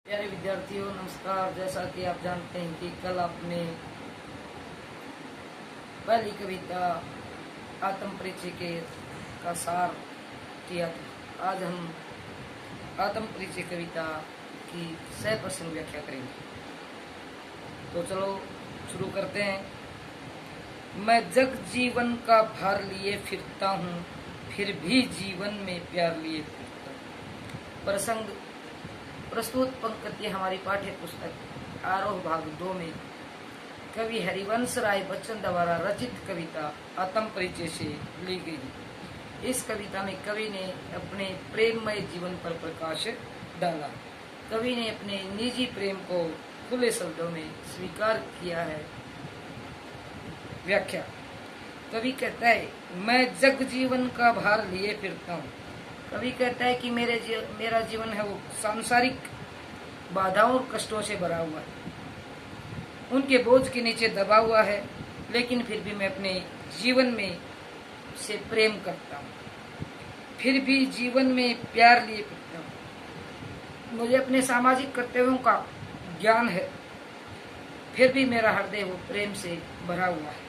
प्यारे विद्यार्थियों नमस्कार। जैसा कि आप जानते हैं कि कल आपने पहली कविता आत्म परिचय के का सार किया था। आज हम आत्म परिचय कविता की सह प्रसंग व्याख्या करेंगे। तो चलो शुरू करते हैं। मैं जग जीवन का भार लिए फिरता हूँ, फिर भी जीवन में प्यार लिए फिरता हूँ। प्रसंग प्रस्तुत पंक्ति हमारी पाठ्य पुस्तक आरोह भाग 2 में कवि हरिवंश राय बच्चन द्वारा रचित कविता आत्म परिचय से ली गई। इस कविता में कवि ने अपने प्रेममय जीवन पर प्रकाश डाला। कवि ने अपने निजी प्रेम को खुले शब्दों में स्वीकार किया है। व्याख्या। कवि कहता है, मैं जग जीवन का भार लिए फिरता हूँ। कवि कहता है कि मेरा जीवन है वो सांसारिक बाधाओं और कष्टों से भरा हुआ है, उनके बोझ के नीचे दबा हुआ है, लेकिन फिर भी मैं अपने जीवन में से प्रेम करता हूँ, फिर भी जीवन में प्यार लिए फिरता हूँ। मुझे अपने सामाजिक कर्तव्यों का ज्ञान है, फिर भी मेरा हृदय वो प्रेम से भरा हुआ है।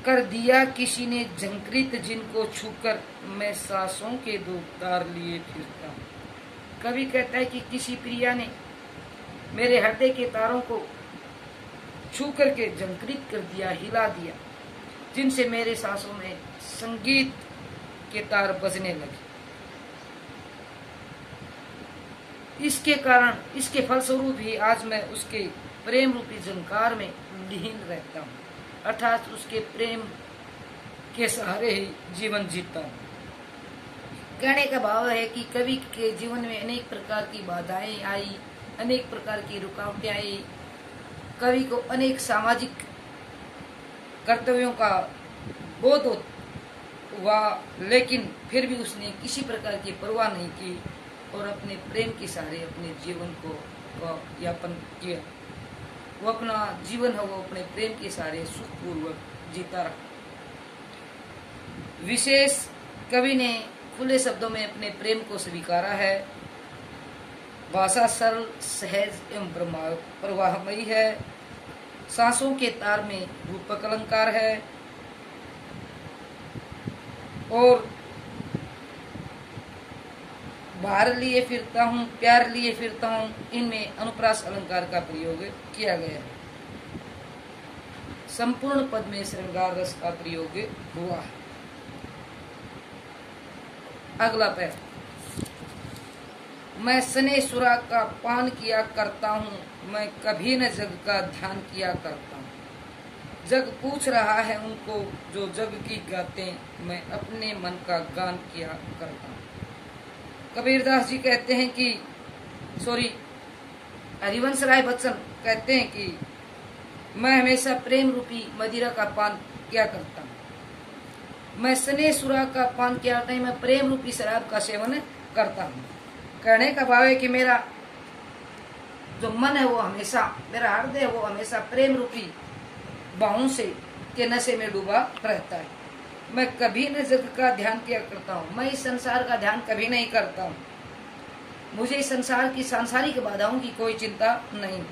कर दिया किसी ने झंकृत जिनको छूकर मैं सांसों के दो तार लिए फिरता हूँ। कवि कहता है कि किसी प्रिया ने मेरे हृदय के तारों को छू करके झंकृत कर दिया, हिला दिया, जिनसे मेरे सांसों में संगीत के तार बजने लगे। इसके कारण, इसके फलस्वरूप ही आज मैं उसके प्रेम रूपी झंकार में लीन रहता हूँ, अर्थात उसके प्रेम के सहारे ही जीवन जीता हूँ। कहने का भाव है कि कवि के जीवन में अनेक प्रकार की बाधाएं आई, अनेक प्रकार की रुकावटें आई। कवि को अनेक सामाजिक कर्तव्यों का बोध हुआ, लेकिन फिर भी उसने किसी प्रकार की परवाह नहीं की और अपने प्रेम के सहारे अपने जीवन को यापन किया। वो अपना जीवन है वो अपने प्रेम के सहारे सुखपूर्वक जीता रहा। विशेष कवि ने खुले शब्दों में अपने प्रेम को स्वीकारा है। भाषा सरल, सहज एवं प्रवाहमयी है। सांसों के तार में रूपक अलंकार है और भार लिए फिरता हूँ, प्यार लिए फिरता हूँ, इनमें अनुप्रास अलंकार का प्रयोग किया गया है। संपूर्ण पद में श्रृंगार रस का प्रयोग हुआ है। अगला पैर। मैं सने सुरा का पान किया करता हूँ, मैं कभी न जग का ध्यान किया करता हूँ। जग पूछ रहा है उनको जो जग की गाते, मैं अपने मन का गान किया करता हूँ। कबीरदास जी कहते हैं कि हरिवंश राय बच्चन कहते हैं कि मैं हमेशा प्रेम रूपी मदिरा का पान किया करता हूँ। मैं सने सुरा का पान किया करता हूँ, मैं प्रेम रूपी शराब का सेवन करता हूँ। कहने का भाव है कि मेरा जो मन है वो हमेशा, मेरा हृदय है वो हमेशा प्रेम रूपी बाहों से के नशे में डूबा रहता है। मैं कभी न जग का ध्यान किया करता हूँ, मैं इस संसार का ध्यान कभी नहीं करता हूँ। मुझे इस संसार की सांसारिक बाधाओं की कोई चिंता नहीं।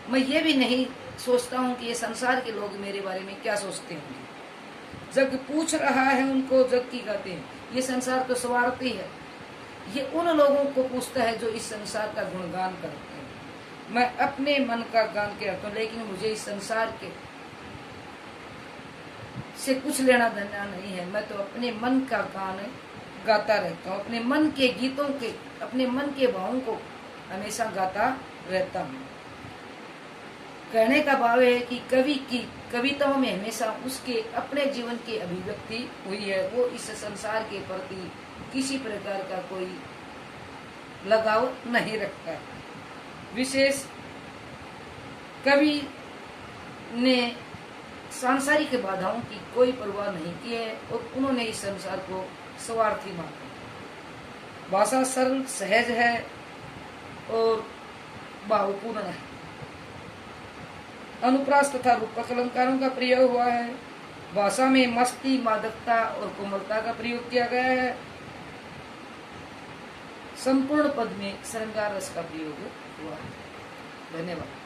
मैं ये भी नहीं सोचता हूँ कि ये संसार के लोग मेरे बारे में क्या सोचते होंगे। जग पूछ रहा है उनको जग की गाते हैं। ये संसार तो स्वार्थी है, ये उन लोगों को पूछता है जो इस संसार का गुणगान करते हैं। मैं अपने मन का गान करता हूँ, लेकिन मुझे इस संसार के से कुछ लेना देना नहीं है। मैं तो अपने मन का गान गाता रहता हूँ, अपने मन के गीतों के, अपने मन के भावों को हमेशा गाता रहता हूँ। कहने का भाव है कि कवि की कविताओं में हमेशा उसके अपने जीवन की अभिव्यक्ति हुई है। वो इस संसार के प्रति किसी प्रकार का कोई लगाव नहीं रखता है। विशेष कवि ने सांसारिक बाधाओं की कोई परवाह नहीं की है और उन्होंने इस संसार को स्वार्थी माना। भाषा सरल, सहज है और भावपूर्ण है। अनुप्रास तथा रूपक अलंकारों का प्रयोग हुआ है। भाषा में मस्ती, मादकता और कोमलता का प्रयोग किया गया है। संपूर्ण पद में श्रृंगार रस का प्रयोग हुआ है। धन्यवाद।